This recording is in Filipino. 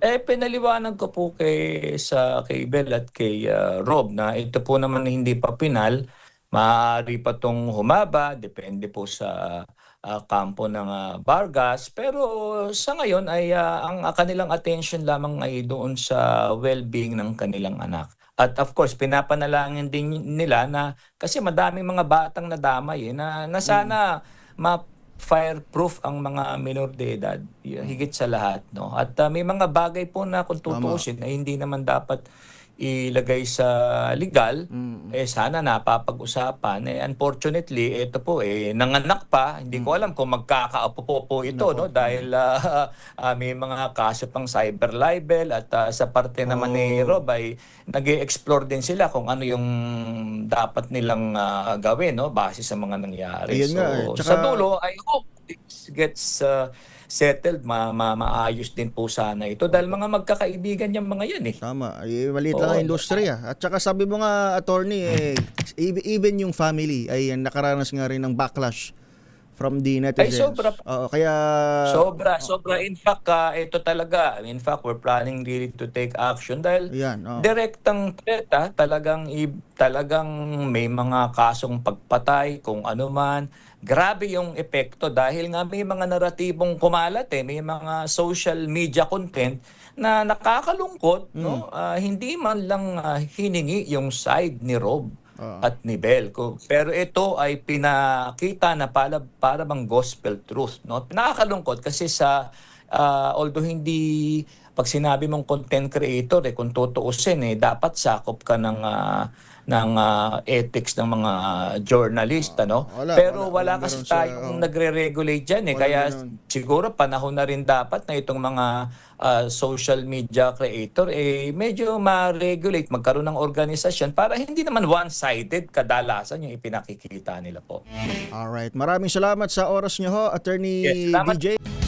Pinaliwanag ko po kay Bel at kay Rob na ito po naman hindi pa pinal, maaari pa 'tong humaba depende po sa kampo ng Vargas. Pero sa ngayon ay ang kanilang attention lamang ay doon sa well-being ng kanilang anak. At of course, pinapanalangin din nila na kasi madaming mga batang nadamay na Mm. sana fireproof ang mga minor de edad, higit sa lahat, no? At may mga bagay po na kung Tama. tutuusin ay hindi naman dapat ilagay sa legal, Mm. sana napapag-usapan. Unfortunately, ito po, nanganak pa. Hindi ko alam Mm. kung magkakaapo po ito, Naku, no? Dahil may mga kaso pang cyber libel at sa parte naman ni oo. Rob ay nag-e-explore din sila kung ano yung dapat nilang gawin, no? Base sa mga nangyari. Ayun nga, eh. So, Tsaka sa dulo, I hope this gets settled, maayos din po sana ito dahil opo, mga magkakaibigan yung mga yan eh. tama. Maliit lang Oo, ang industriya. At tsaka sabi mo nga, attorney, even yung family ay nakaranas nga rin ng backlash from the ay sobra netizens. Oo, kaya sobra, sobra. In fact, ito talaga. In fact, we're planning really to take action dahil ayan, oo. direktang threat, talagang may mga kasong pagpatay kung ano man. Grabe yung epekto dahil nga may mga naratibong kumalat may mga social media content na nakakalungkot, Mm, no? Hindi man lang hiningi yung side ni Rob oo. at ni Bel ko. Pero ito ay pinakita na para bang gospel truth, no? Nakakalungkot kasi although hindi pag sinabi mong content creator kung tutuusin dapat sakop ka ng ethics ng mga journalist, ano? Pero wala Walang kasi gano'n sa tayong nagre-regulate diyan walang kaya gano'n. siguro panahon na rin dapat na itong mga social media creator medyo ma-regulate, magkaroon ng organisasyon para hindi naman one-sided kadalasan yung ipinakikita nila po. Alright, maraming salamat sa oras niyo ho, Yes, Attorney salamat. DJ.